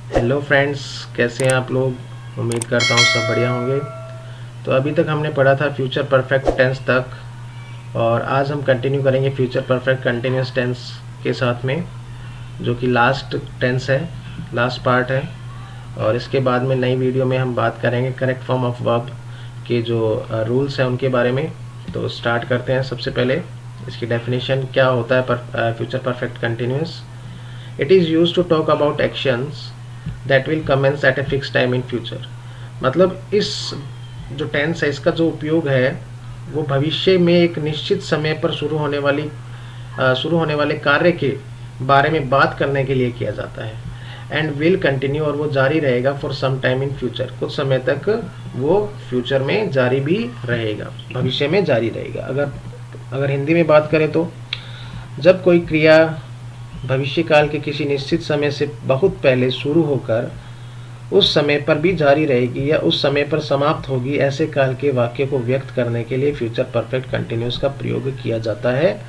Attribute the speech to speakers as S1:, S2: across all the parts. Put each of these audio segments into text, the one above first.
S1: Hello friends, कैसे हैं आप लोग। उम्मीद करता हूँ सब बढ़िया होंगे। तो अभी तक हमने पढ़ा था फ्यूचर परफेक्ट टेंस तक, और आज हम कंटिन्यू करेंगे फ्यूचर परफेक्ट कंटिन्यूस टेंस के साथ में, जो कि लास्ट टेंस है, लास्ट पार्ट है। और इसके बाद में नई वीडियो में हम बात करेंगे करेक्ट फॉर्म ऑफ वर्ब के जो रूल्स हैं उनके बारे में। तो स्टार्ट करते हैं। सबसे पहले इसकी डेफिनेशन क्या होता है future perfect continuous. It is use to talk about actions that will commence at a fix time in future. मतलब इस जो टेंस है इसका जो उपयोग है वो भविष्य में एक निश्चित समय पर शुरू होने वाले कार्य के बारे में बात करने के लिए किया जाता है। एंड विल कंटिन्यू, और वो जारी रहेगा for some time in future, कुछ समय तक वो फ्यूचर में जारी भी रहेगा, भविष्य में जारी रहेगा। अगर अगर हिंदी में बात करें तो जब कोई क्रिया भविष्य काल के किसी निश्चित समय से बहुत पहले शुरू होकर उस समय पर भी जारी रहेगी या उस समय पर समाप्त होगी, ऐसे काल के वाक्य को व्यक्त करने के लिए फ्यूचर परफेक्ट कंटिन्यूस का प्रयोग किया जाता है,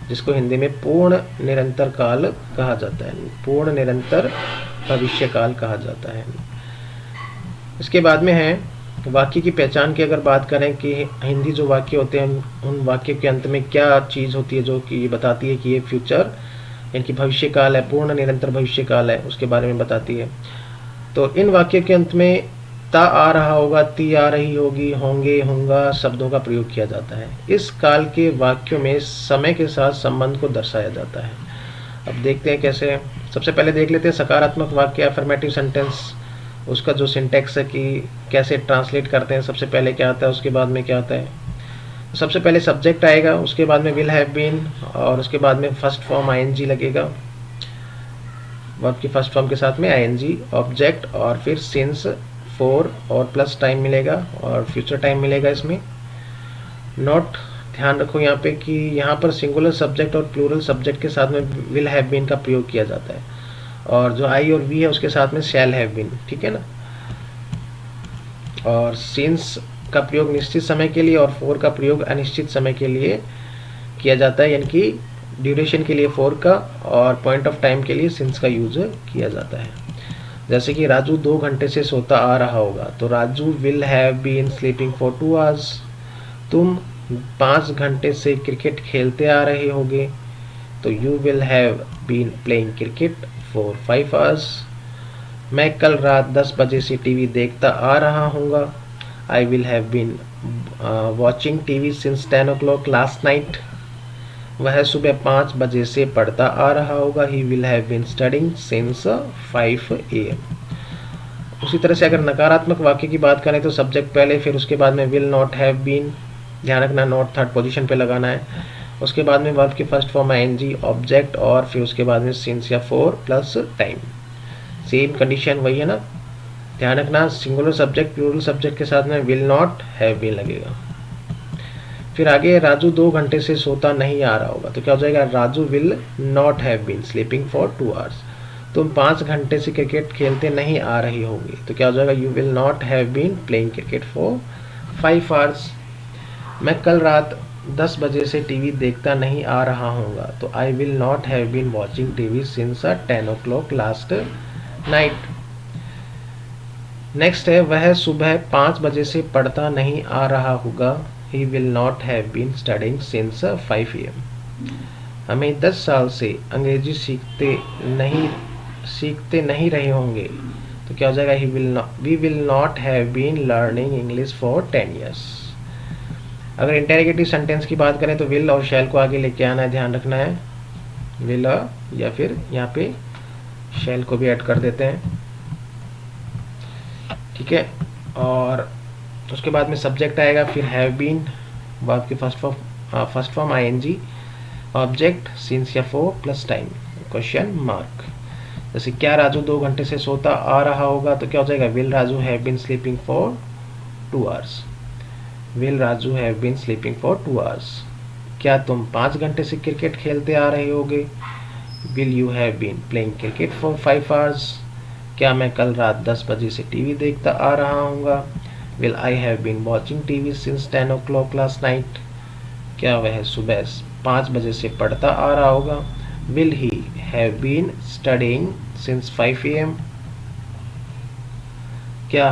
S1: जिसको हिंदी में पूर्ण निरंतर काल कहा जाता है, पूर्ण निरंतर भविष्य काल कहा जाता है। इसके बाद में है वाक्य की पहचान की। अगर बात करें कि हिंदी जो वाक्य होते हैं उन वाक्यों के अंत में क्या चीज़ होती है जो कि बताती है कि ये फ्यूचर यानी कि भविष्य काल है, पूर्ण निरंतर भविष्य काल है, उसके बारे में बताती है। तो इन वाक्य के अंत में ता आ रहा होगा, ती आ रही होगी, होंगे, होंगा शब्दों का प्रयोग किया जाता है। इस काल के वाक्यों में समय के साथ संबंध को दर्शाया जाता है। अब देखते हैं कैसे। सबसे पहले देख लेते हैं सकारात्मक वाक्य, अफर्मेटिव सेंटेंस, उसका जो सिंटेक्स है कि कैसे ट्रांसलेट करते हैं। सबसे पहले क्या आता है, उसके बाद में क्या आता है। सबसे पहले सब्जेक्ट आएगा, उसके बाद में विल हैव बीन, और उसके बाद में फर्स्ट फॉर्म आईएनजी लगेगा, वर्ब की फर्स्ट फॉर्म के साथ में आईएनजी, ऑब्जेक्ट, और फिर सिंस, फॉर और प्लस टाइम मिलेगा और फ्यूचर टाइम मिलेगा इसमें। नोट ध्यान रखो यहाँ पे कि यहाँ पर सिंगुलर सब्जेक्ट और प्लूरल सब्जेक्ट के साथ में विल हैव बीन का प्रयोग किया जाता है, और जो आई और वी है उसके साथ में शैल हैव बीन, ठीक है ना। और सिंस का प्रयोग निश्चित समय के लिए और फोर का प्रयोग अनिश्चित समय के लिए किया जाता है, यानी कि ड्यूरेशन के लिए फोर का और पॉइंट ऑफ टाइम के लिए सिंस का यूज किया जाता है। जैसे कि राजू 2 घंटे से सोता आ रहा होगा, तो Raju will have been sleeping for 2 hours. तुम 5 घंटे से क्रिकेट खेलते आ रहे होगे, तो you will have been playing cricket for 5 hours. मैं कल रात 10 बजे से टीवी देखता आ रहा हूँगा, I will have been watching TV since 10 o'clock last night. वह सुबह 5 बजे से पढ़ता आ रहा होगा, he will have been studying since 5 AM। उसी तरह से अगर नकारात्मक वाक्य की बात करें तो सब्जेक्ट पहले, फिर उसके बाद में विल नॉट हैव बीन, ध्यान रखना नॉट थर्ड पोजीशन पे लगाना है। उसके बाद में वर्ब की फर्स्ट फॉर्म आईएनजी, ऑब्जेक्ट, और फिर उसके बाद में सिंस या for plus time. Same condition वही है ना, ध्यान रखना सिंगुलर सब्जेक्ट प्लूरल सब्जेक्ट के साथ में विल नॉट हैव बीन लगेगा। फिर आगे राजू 2 घंटे से सोता नहीं आ रहा होगा, तो क्या हो जाएगा, Raju will not have been sleeping for 2 hours. तुम 5 घंटे से क्रिकेट खेलते नहीं आ रही होगी, तो क्या हो जाएगा, you will not have been playing cricket for 5 hours. मैं कल रात 10 बजे से टीवी देखता नहीं आ रहा हूँगा, तो I will not have been watching TV since 10 o'clock last night. Next है वह सुबह 5 बजे से पढ़ता नहीं आ रहा होगा, he will not have been studying since 5 AM। हमें 10 साल से अंग्रेजी सीखते नहीं रहे होंगे, तो क्या हो जाएगा, we will not have been learning English for 10 years। अगर इंटेरोगेटिव सेंटेंस की बात करें तो विल और शैल को आगे लेके आना है, ध्यान रखना है। विल, या फिर यहाँ पे शैल को भी ऐड कर देते हैं, ठीक है। और उसके बाद में सब्जेक्ट आएगा, फिर हैव बीन, वर्ब की first form ING, object, since या for plus time, question mark. जैसे क्या राजू 2 घंटे से सोता आ रहा होगा, तो क्या हो जाएगा, will Raju have been sleeping for 2 hours. Will Raju have been sleeping for 2 hours. क्या तुम 5 घंटे से क्रिकेट खेलते आ रहे होगे, will you have been playing cricket for 5 hours. क्या मैं कल रात 10 बजे से टीवी देखता आ रहा हूँगा, will I have been watching TV since 10 o'clock last night. क्या वह सुबह 5 बजे से पढ़ता आ रहा होगा, will he have been studying since 5 AM। क्या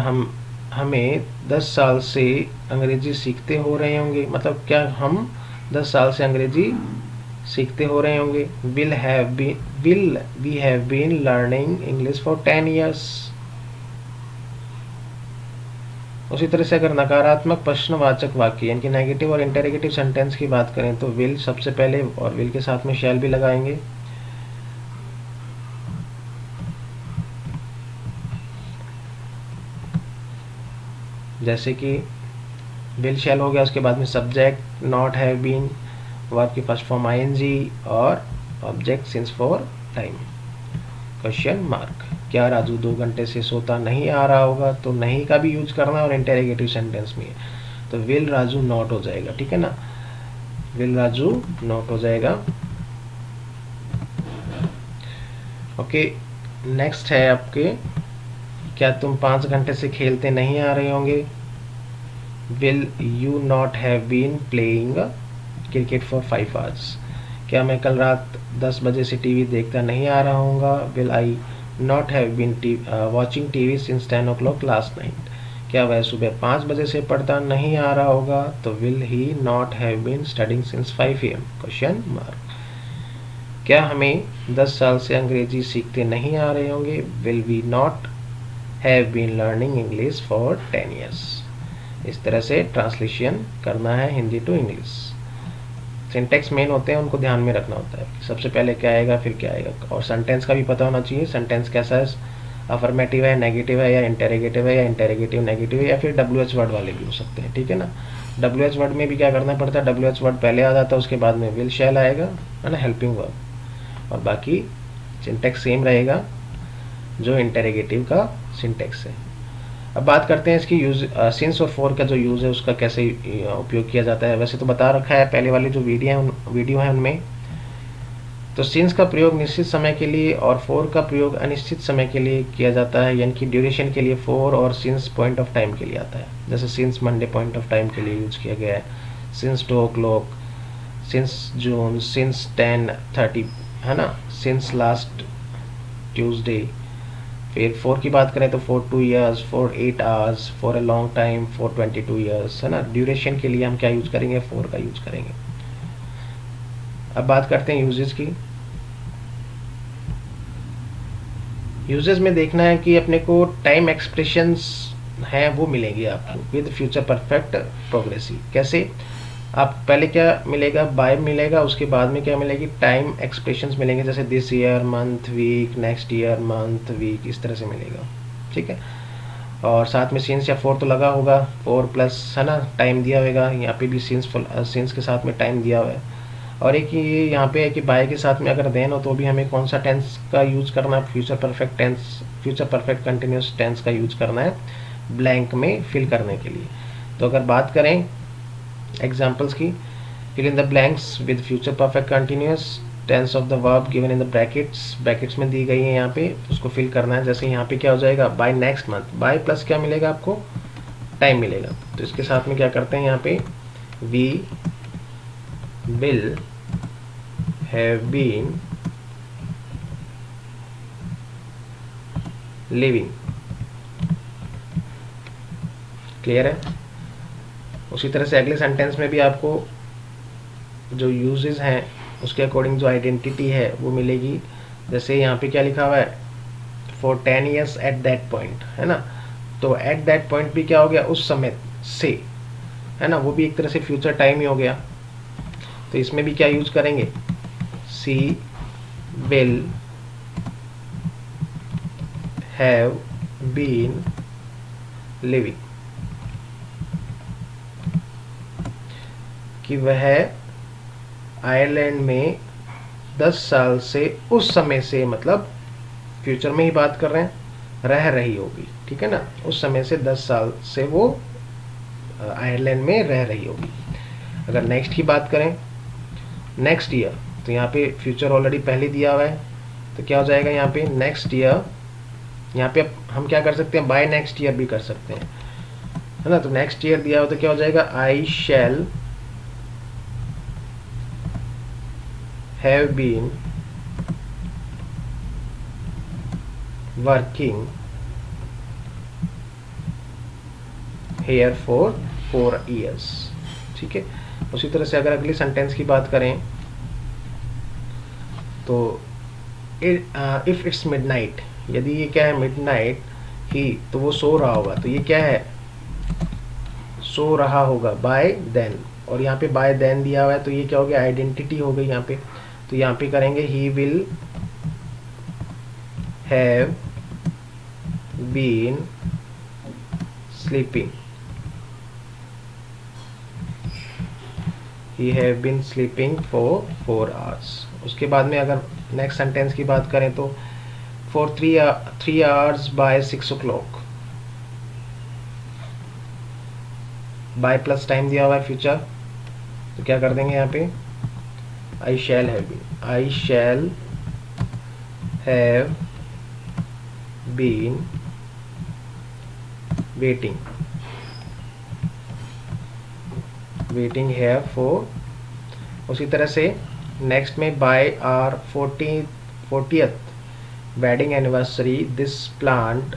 S1: हमें 10 साल से अंग्रेजी सीखते हो रहे होंगे, मतलब क्या हम 10 साल से अंग्रेजी सीखते हो रहे होंगे। Will we have been learning English for 10 years. उसी तरह से अगर नकारात्मक प्रश्नवाचक वाक्य यानी कि नेगेटिव और इंटेरोगेटिव सेंटेंस की बात करें तो विल सबसे पहले और विल के साथ में शैल भी लगाएंगे। जैसे कि विल शैल हो गया, उसके बाद में subject not have been, verb की फर्स्ट फॉर्म आईएनजी और object since for time. Question mark. क्या राजू 2 घंटे से सोता नहीं आ रहा होगा, तो नहीं का भी यूज करना और इंटेरोगेटिव सेंटेंस में तो विल राजू नॉट हो जाएगा, ठीक है ना, विल राजू नॉट हो जाएगा। ओके, नेक्स्ट है आपके, क्या तुम 5 घंटे से खेलते नहीं आ रहे होंगे। Will you not have been playing cricket for 5 hours. क्या मैं कल रात 10 बजे से टीवी देखता नहीं आ रहा हूँगा। Will I not have been watching TV since 10 o'clock last night. क्या वह सुबह 5 बजे से पढ़ता नहीं आ रहा होगा, तो will he not have been studying since 5 AM। Question mark. क्या हमें 10 साल से अंग्रेजी सीखते नहीं आ रहे होंगे। Will we not have been learning English for 10 years. इस तरह से ट्रांसलेशन करना है Hindi to English. Syntax main होते हैं, उनको ध्यान में रखना होता है, सबसे पहले क्या आएगा फिर क्या आएगा, और सेंटेंस का भी पता होना चाहिए, सेंटेंस कैसा है, अफर्मेटिव है, नेगेटिव है, या इंटेरोगेटिव है, या इंटेरोगेटिव नेगेटिव है, या फिर WH वर्ड वाले भी हो सकते हैं, ठीक है ना। WH वर्ड में भी क्या करना पड़ता है, WH वर्ड पहले आ जाता है, उसके बाद में विल शैल आएगा, है ना, हेल्पिंग वर्ब, और बाकी सिंटेक्स सेम रहेगा जो इंटेरोगेटिव का सिंटेक्स है। अब बात करते हैं इसकी यूज, सिंस और फॉर का जो यूज़ है उसका कैसे उपयोग किया जाता है। वैसे तो बता रखा है पहले वाली जो वीडियो है उनमें, तो सिंस का प्रयोग निश्चित समय के लिए और फॉर का प्रयोग अनिश्चित समय के लिए किया जाता है, यानी कि ड्यूरेशन के लिए फॉर और सिंस पॉइंट ऑफ टाइम के लिए आता है। जैसे since Monday point of time के लिए यूज किया गया है, since 2 o'clock, since June, since 10:30, है ना, सिंस लास्ट ट्यूसडे। फिर 4 की बात करें तो for 2 years, for 8 hours, for a long time, for 22 years, है ना। ड्यूरेशन के लिए हम क्या यूज करेंगे, फॉर का यूज करेंगे। अब बात करते हैं यूजेस की। यूजेस में देखना है कि अपने को टाइम एक्सप्रेशंस हैं वो मिलेंगे आपको विद फ्यूचर परफेक्ट प्रोग्रेसिव। कैसे, आप पहले क्या मिलेगा, बाय मिलेगा, उसके बाद में क्या मिलेगी, टाइम एक्सप्रेशंस मिलेंगे, जैसे this year, month, week, next year, month, week, इस तरह से मिलेगा, ठीक है। और साथ में सिंस या फॉर तो लगा होगा, फॉर प्लस, है ना, टाइम दिया होगा, यहाँ पे भी सिंस के साथ में टाइम दिया हुआ है। और एक ये यहाँ पे है कि बाय के साथ में अगर देन हो तो भी हमें कौन सा टेंस का यूज करना है, future perfect tense, future perfect continuous tense का यूज करना है ब्लैंक में फिल करने के लिए। तो अगर बात करें एग्जाम्पल्स की, fill in the blanks with future perfect continuous tense of the verb given in the brackets में दी गई है यहाँ पे, उसको फिल करना है। जैसे यहाँ पे क्या हो जाएगा, by next month, by plus क्या मिलेगा आपको, टाइम मिलेगा, तो इसके साथ में क्या करते हैं यहाँ पे, we will have been living. Clear है। उसी तरह से अगले सेंटेंस में भी आपको जो यूजेस हैं उसके अकॉर्डिंग जो आइडेंटिटी है वो मिलेगी। जैसे यहाँ पे क्या लिखा हुआ है, for 10 years at that point, है ना, तो एट दैट पॉइंट भी क्या हो गया, उस समय से, है ना, वो भी एक तरह से फ्यूचर टाइम ही हो गया। तो इसमें भी क्या यूज करेंगे, सी विल हैव बीन लिविंग, कि वह आयरलैंड में 10 साल से, उस समय से, मतलब फ्यूचर में ही बात कर रहे हैं, रह रही होगी, ठीक है ना, उस समय से 10 साल से वो आयरलैंड में रह रही होगी। अगर नेक्स्ट की बात करें, नेक्स्ट ईयर, तो यहाँ पे फ्यूचर ऑलरेडी पहले दिया हुआ है, तो क्या हो जाएगा यहाँ पे, नेक्स्ट ईयर, यहाँ पे हम क्या कर सकते हैं, बाय नेक्स्ट ईयर भी कर सकते हैं, है ना। तो नेक्स्ट ईयर दिया हुआ तो क्या हो जाएगा, I shell have been working here for 4 years। ठीक है। उसी तरह से अगर अगली सेंटेंस की बात करें तो इफ इट्स मिडनाइट, यदि ये क्या है मिडनाइट ही, तो वो सो रहा होगा, तो ये क्या है सो रहा होगा बाय देन, और यहाँ पे बाय देन दिया हुआ है तो ये क्या हो गया आइडेंटिटी हो गई यहाँ पे। तो यहाँ पे करेंगे he will have been sleeping, he have been sleeping for 4 hours। उसके बाद में अगर नेक्स्ट सेंटेंस की बात करें तो for 3 hours by 6 o'clock, by plus time दिया हुआ है फ्यूचर, तो क्या कर देंगे यहाँ पे I shall have been, I shall have been waiting here for. उसी तरह से नेक्स्ट में by our 40th wedding anniversary this plant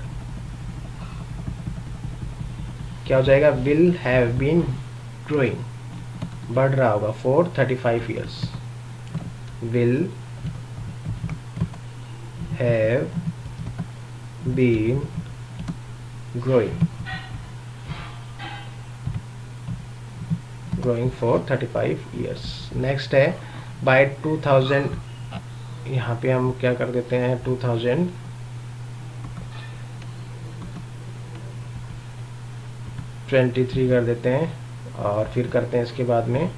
S1: क्या हो जाएगा विल हैव बीन ग्रोइंग, बढ़ रहा होगा for 35 years, will have been growing for 35 years। Next है बाय 2000, यहाँ पे हम क्या कर देते हैं 2023 कर देते हैं, और फिर करते हैं इसके बाद में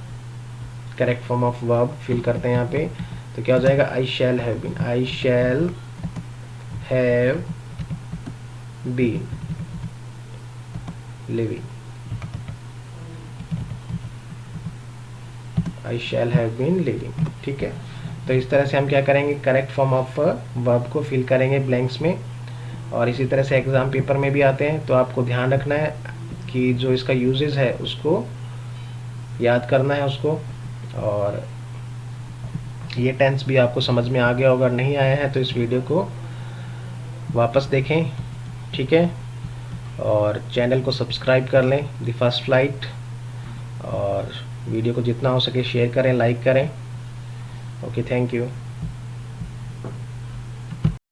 S1: correct form of verb fill करते हैं यहाँ पे, तो क्या हो जाएगा I shall have been, I shall have been living, I shall have been living. ठीक है। तो इस तरह से हम क्या करेंगे करेक्ट फॉर्म ऑफ वर्ब को फिल करेंगे ब्लैंक्स में, और इसी तरह से एग्ज़ाम पेपर में भी आते हैं, तो आपको ध्यान रखना है कि जो इसका यूजेस है उसको याद करना है उसको, और ये टेंस भी आपको समझ में आ गया होगा, अगर नहीं आया है तो इस वीडियो को वापस देखें। ठीक है। और चैनल को सब्सक्राइब कर लें द फर्स्ट फ्लाइट, और वीडियो को जितना हो सके शेयर करें, लाइक करें। Okay, thank you.